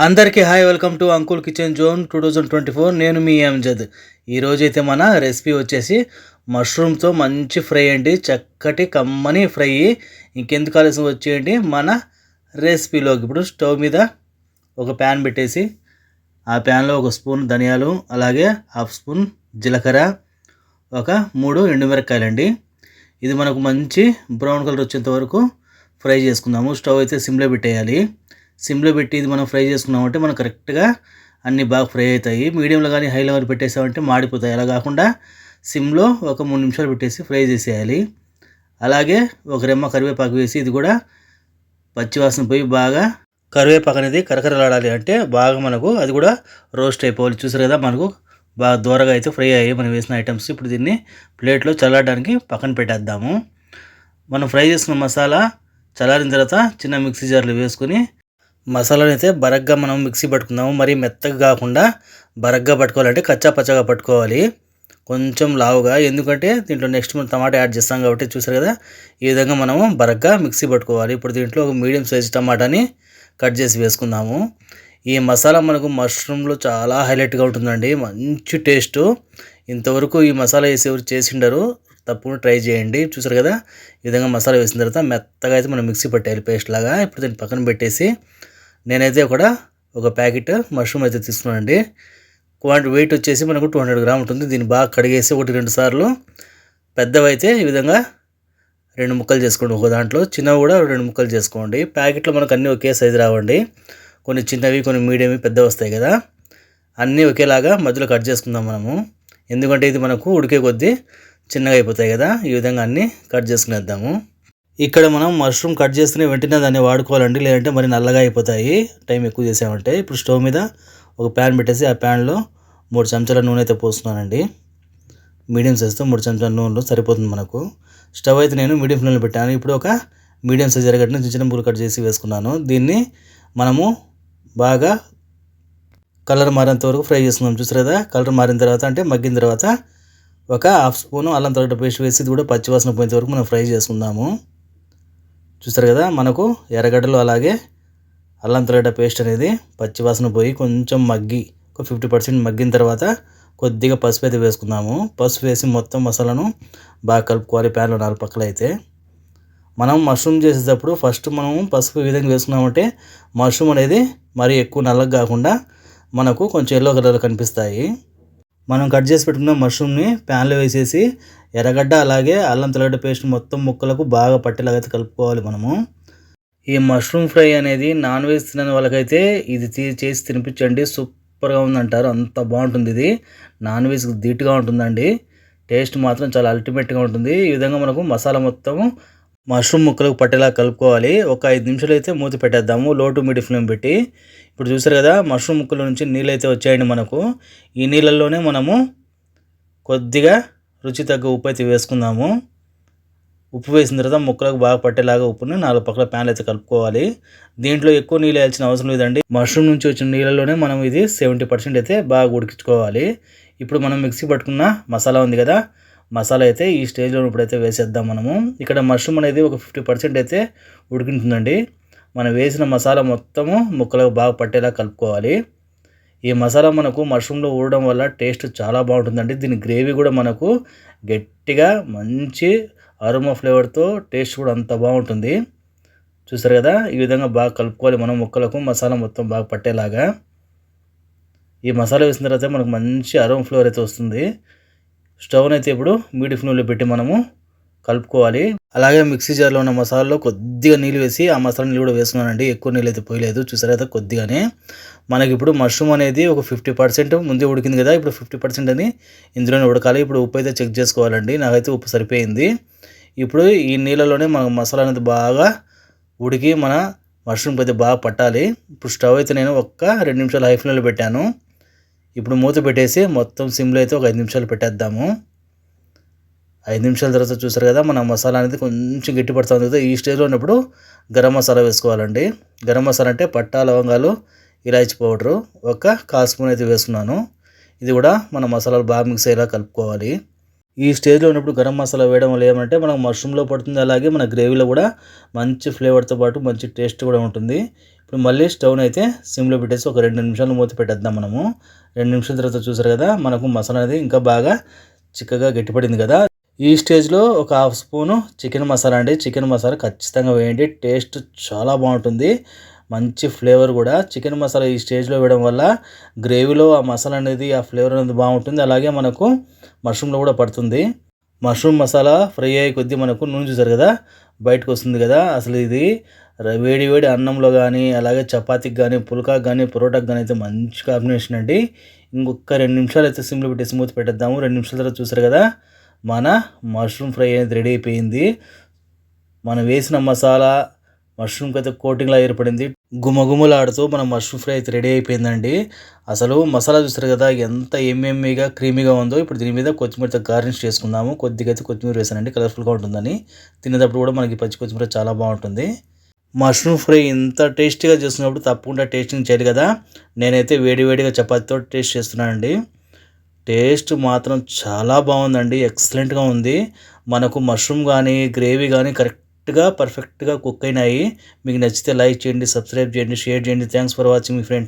అందరికీ hi, welcome to uncle kitchen zone 2024. నేను మీ ఎంజద్. ఈరోజైతే మన రెసిపీ వచ్చేసి మష్రూమ్తో మంచి ఫ్రై అండి. చక్కటి కమ్మని ఫ్రై. ఇంకెందుకు ఆలస్యం వచ్చేయండి మన రెసిపీలోకి. ఇప్పుడు స్టవ్ మీద ఒక ప్యాన్ పెట్టేసి ఆ ప్యాన్లో ఒక స్పూన్ ధనియాలు, అలాగే హాఫ్ స్పూన్ జీలకర్ర, ఒక 3 ఎండుమిరపకాయలండి. ఇది మనకు మంచి బ్రౌన్ కలర్ వచ్చేంత వరకు ఫ్రై చేసుకుందాము. స్టవ్ అయితే సిమ్లో పెట్టేయాలి. సిమ్లో పెట్టి ఇది మనం ఫ్రై చేసుకున్నామంటే మనం కరెక్ట్గా అన్నీ బాగా ఫ్రై అవుతాయి. మీడియంలో కానీ హైలో కానీ పెట్టేసామంటే మాడిపోతాయి. అలా కాకుండా సిమ్లో ఒక 3 నిమిషాలు పెట్టేసి ఫ్రై చేసేయాలి. అలాగే ఒక రెమ్మ కరివేపాకు వేసి ఇది కూడా పచ్చివాసన పోయి బాగా కరివేపాకు అనేది కరకరలాడాలి. అంటే బాగా మనకు అది కూడా రోస్ట్ అయిపోవాలి. చూసారు కదా, మనకు బాగా దూరగా అయితే ఫ్రై అయ్యాయి మనం వేసిన ఐటమ్స్. ఇప్పుడు దీన్ని ప్లేట్లో చల్లారడానికి పక్కన పెట్టేద్దాము. మనం ఫ్రై చేసుకున్న మసాలా చల్లారిన తర్వాత చిన్న మిక్సీ జార్లో వేసుకొని మసాలాని అయితే బరగ్గా మనం మిక్సీ పట్టుకుందాము. మరి మెత్తగా కాకుండా బరగ్గా పట్టుకోవాలంటే కచ్చా పచ్చగా పట్టుకోవాలి, కొంచెం లావుగా. ఎందుకంటే దీంట్లో నెక్స్ట్ మనం టమాటా యాడ్ చేస్తాం కాబట్టి. చూసారు కదా, ఈ విధంగా మనము బరగ్గా మిక్సీ పట్టుకోవాలి. ఇప్పుడు దీంట్లో ఒక మీడియం సైజ్ టమాటాని కట్ చేసి వేసుకుందాము. ఈ మసాలా మనకు మష్రూమ్లో చాలా హైలైట్గా ఉంటుందండి, మంచి టేస్ట్. ఇంతవరకు ఈ మసాలా వేసి ఎవరు చేసిండరు, తప్పకుండా ట్రై చేయండి. చూసారు కదా, ఈ విధంగా మసాలా వేసిన తర్వాత మెత్తగా అయితే మనం మిక్సీ పట్టేయాలి పేస్ట్ లాగా. ఇప్పుడు దీన్ని పక్కన పెట్టేసి నేనైతే ఒక ప్యాకెట్ మష్రూమ్ అయితే తీసుకున్నానండి. వెయిట్ వచ్చేసి మనకు 200 గ్రామ్ ఉంటుంది. దీన్ని బాగా కడిగేసి 1-2 సార్లు పెద్దవైతే ఈ విధంగా 2 ముక్కలు చేసుకోండి. ఒక దాంట్లో చిన్నవి కూడా 2 ముక్కలు చేసుకోండి. ప్యాకెట్లో మనకు అన్నీ ఒకే సైజు రావండి, కొన్ని చిన్నవి కొన్ని మీడియంవి పెద్దవి వస్తాయి కదా. అన్నీ ఒకేలాగా మధ్యలో కట్ చేసుకుందాం మనము. ఎందుకంటే ఇది మనకు ఉడికే కొద్దీ చిన్నగా అయిపోతాయి కదా. ఈ విధంగా అన్నీ కట్ చేసుకునేద్దాము. ఇక్కడ మనం మష్రూమ్ కట్ చేస్తూనే వెంటనే దాన్ని వాడుకోవాలండి, లేదంటే మరి నల్లగా అయిపోతాయి టైం ఎక్కువ చేసామంటే. ఇప్పుడు స్టవ్ మీద ఒక ప్యాన్ పెట్టేసి ఆ ప్యాన్లో 3 చెంచాల నూనె అయితే పోస్తున్నానండి. మీడియం సైజుతో 3 చెంచాల నూనెలో సరిపోతుంది మనకు. స్టవ్ అయితే నేను మీడియం ఫ్లేమ్లో పెట్టాను. ఇప్పుడు ఒక మీడియం సైజ్ ఎరగడ్డని చిన్న ముక్కలు కట్ చేసి వేసుకున్నాను. దీన్ని మనము బాగా కలర్ మారేంత వరకు ఫ్రై చేసుకుందాం. చూసారు కదా, కలర్ మారిన తర్వాత అంటే మగ్గిన తర్వాత ఒక హాఫ్ స్పూను అల్లం తెల్లగడ్డ పేస్ట్ వేసి ఇది కూడా పచ్చివాసన పోయేంత వరకు మనం ఫ్రై చేసుకుందాము. చూస్తారు కదా, మనకు ఎర్రగడ్డలు అలాగే అల్లం తెల్లగడ్డ పేస్ట్ అనేది పచ్చివాసన పోయి కొంచెం మగ్గి ఒక 50% మగ్గిన తర్వాత కొద్దిగా పసుపు అయితే వేసుకుందాము. పసుపు వేసి మొత్తం మసాలాను బాగా కలుపుకోవాలి ప్యాన్లో 4 పక్కల. అయితే మనం మష్రూమ్ చేసేటప్పుడు ఫస్ట్ మనము పసుపు ఈ విధంగా వేసుకున్నామంటే మష్రూమ్ అనేది మరీ ఎక్కువ నల్లగా కాకుండా మనకు కొంచెం ఎల్లో కలర్లో కనిపిస్తాయి. మనం కట్ చేసి పెట్టుకున్న మష్రూమ్ని ప్యాన్లో వేసేసి ఎర్రగడ్డ అలాగే అల్లం తెల్లగడ్డ పేస్ట్ మొత్తం ముక్కలకు బాగా పట్టేలాగా అయితే కలుపుకోవాలి మనము. ఈ మష్రూమ్ ఫ్రై అనేది నాన్ వెజ్ తినని వాళ్ళకైతే ఇది చేసి తినిపించండి, సూపర్గా ఉందంటారు. అంత బాగుంటుంది. ఇది నాన్ వెజ్ ధీటుగా ఉంటుందండి. టేస్ట్ మాత్రం చాలా అల్టిమేట్గా ఉంటుంది. ఈ విధంగా మనకు మసాలా మొత్తము మష్రూమ్ ముక్కలకు పట్టేలా కలుపుకోవాలి. ఒక 5 నిమిషాలు అయితే మూత పెట్టేద్దాము, లో టు మీడియం ఫ్లేమ్ పెట్టి. ఇప్పుడు చూసారు కదా, మష్రూమ్ ముక్కల నుంచి నీళ్ళు అయితే వచ్చాయండి మనకు. ఈ నీళ్ళల్లోనే మనము కొద్దిగా రుచి తగ్గ ఉప్పు అయితే వేసుకుందాము. ఉప్పు వేసిన తర్వాత ముక్కలకు బాగా పట్టేలాగా ఉప్పుని 4 పక్కల ప్యాన్లు అయితే కలుపుకోవాలి. దీంట్లో ఎక్కువ నీళ్ళు వేయాల్సిన అవసరం లేదండి. మష్రూమ్ నుంచి వచ్చిన నీళ్ళలోనే మనం ఇది 70% అయితే బాగా ఉడికించుకోవాలి. ఇప్పుడు మనం మిక్సీ పట్టుకున్న మసాలా ఉంది కదా, మసాలా అయితే ఈ స్టేజ్లో ఇప్పుడైతే వేసేద్దాం మనము. ఇక్కడ మష్రూమ్ అనేది ఒక 50% అయితే ఉడికింటుందండి. మనం వేసిన మసాలా మొత్తము ముక్కలకు బాగా పట్టేలా కలుపుకోవాలి. ఈ మసాలా మనకు మష్రూమ్లో ఊడడం వల్ల టేస్ట్ చాలా బాగుంటుందండి. దీని గ్రేవీ కూడా మనకు గట్టిగా మంచి అరోమా ఫ్లేవర్తో టేస్ట్ కూడా అంత బాగుంటుంది. చూసారు కదా, ఈ విధంగా బాగా కలుపుకోవాలి మనం ముక్కలకు మసాలా మొత్తం బాగా పట్టేలాగా. ఈ మసాలా వేసిన తర్వాత మనకు మంచి అరోమా ఫ్లేవర్ అయితే వస్తుంది. స్టవ్ని అయితే ఇప్పుడు మీడియం ఫ్లేమ్లో పెట్టి మనము కలుపుకోవాలి. అలాగే మిక్సీ జార్లో ఉన్న మసాలాలో కొద్దిగా నీళ్ళు వేసి ఆ మసాలా నీళ్ళు కూడా వేసుకున్నానండి. ఎక్కువ నీళ్ళు అయితే పోయలేదు. చూసారు కదా, కొద్దిగానే. మనకి ఇప్పుడు మష్రూమ్ అనేది ఒక 50% ముందే ఉడికింది కదా, ఇప్పుడు 50% అని ఇందులోనే ఉడకాలి. ఇప్పుడు ఉప్పు అయితే చెక్ చేసుకోవాలండి. నాకైతే ఉప్పు సరిపోయింది. ఇప్పుడు ఈ నీళ్ళలోనే మనకు మసాలా అనేది బాగా ఉడికి మన మష్రూమ్ అయితే బాగా పట్టాలి. ఇప్పుడు స్టవ్ అయితే నేను 2 నిమిషాలు హై ఫ్లేమ్లో పెట్టాను. ఇప్పుడు మూత పెట్టేసి మొత్తం సిమ్లో అయితే ఒక 5 నిమిషాలు పెట్టేద్దాము. 5 నిమిషాల తర్వాత చూసారు కదా, మన మసాలా అనేది కొంచెం గట్టి పడుతుంది కదా. ఈ స్టేజ్లో ఉన్నప్పుడు గరం మసాలా వేసుకోవాలండి. గరం మసాలా అంటే పట్టా, లవంగాలు, ఇలాచి పౌడరు ఒక 1/4 స్పూన్ అయితే వేసుకున్నాను. ఇది కూడా మన మసాలాలు బాగా మిక్స్ అయ్యేలా కలుపుకోవాలి. ఈ స్టేజ్లో ఉన్నప్పుడు గరం మసాలా వేయడం వల్ల ఏమంటే మనకు మష్రూమ్లో పడుతుంది, అలాగే మన గ్రేవీలో కూడా మంచి ఫ్లేవర్తో పాటు మంచి టేస్ట్ కూడా ఉంటుంది. ఇప్పుడు మళ్ళీ స్టవ్ని అయితే సిమ్లో పెట్టేసి ఒక 2 నిమిషాలు మూత పెట్టేద్దాం మనము. 2 నిమిషాల తర్వాత చూసారు కదా, మనకు మసాలా అనేది ఇంకా బాగా చిక్కగా గట్టిపడింది కదా. ఈ స్టేజ్లో ఒక హాఫ్ స్పూను చికెన్ మసాలా అండి. చికెన్ మసాలా ఖచ్చితంగా వేయండి, టేస్ట్ చాలా బాగుంటుంది, మంచి ఫ్లేవర్ కూడా. చికెన్ మసాలా ఈ స్టేజ్లో వేయడం వల్ల గ్రేవీలో ఆ మసాలా అనేది, ఆ ఫ్లేవర్ అనేది బాగుంటుంది, అలాగే మనకు మష్రూమ్లో కూడా పడుతుంది. మష్రూమ్ మసాలా ఫ్రై అయ్యే కొద్దీ మనకు నూనె చూసారు కదా బయటకు వస్తుంది కదా. అసలు ఇది వేడి వేడి అన్నంలో కానీ, అలాగే చపాతీకి కానీ, పుల్కాకి కానీ, పరోటాకి కానీ అయితే మంచి కాంబినేషన్ అండి. ఇంకొక 2 నిమిషాలు అయితే సిమ్లో పెట్టేసి మూత పెట్టేద్దాము. 2 నిమిషాల తర్వాత చూసారు కదా, మన మష్రూమ్ ఫ్రై అనేది రెడీ అయిపోయింది. మనం వేసిన మసాలా మష్రూమ్కి అయితే కోటింగ్లా ఏర్పడింది. గుమగుమలాడుతూ మన మష్రూమ్ ఫ్రై అయితే రెడీ అయిపోయిందండి. అసలు మసాలా చూస్తారు కదా ఎంత ఎమ్మెమ్మిగా క్రీమీగా ఉందో. ఇప్పుడు దీని మీద కొత్తిమీరతో గార్నిష్ చేసుకుందాము. కొద్దిగా అయితే కొత్తిమీర వేసానండి, కలర్ఫుల్గా ఉంటుందని. తినేటప్పుడు కూడా మనకి పచ్చి కొత్తిమీర చాలా బాగుంటుంది. మష్రూమ్ ఫ్రై ఇంత టేస్టీగా చేస్తున్నప్పుడు తప్పకుండా టేస్టింగ్ చేయాలి కదా. నేనైతే వేడివేడిగా చపాతీతో టేస్ట్ చేస్తున్నానండి. టేస్ట్ మాత్రం చాలా బాగుందండి, ఎక్సలెంట్గా ఉంది. మనకు మష్రూమ్ కానీ, గ్రేవీ కానీ కరెక్ట్గా పర్ఫెక్ట్గా కుక్ అయినాయి. మీకు నచ్చితే లైక్ చేయండి, సబ్స్క్రైబ్ చేయండి, షేర్ చేయండి. Thanks for watching me friends.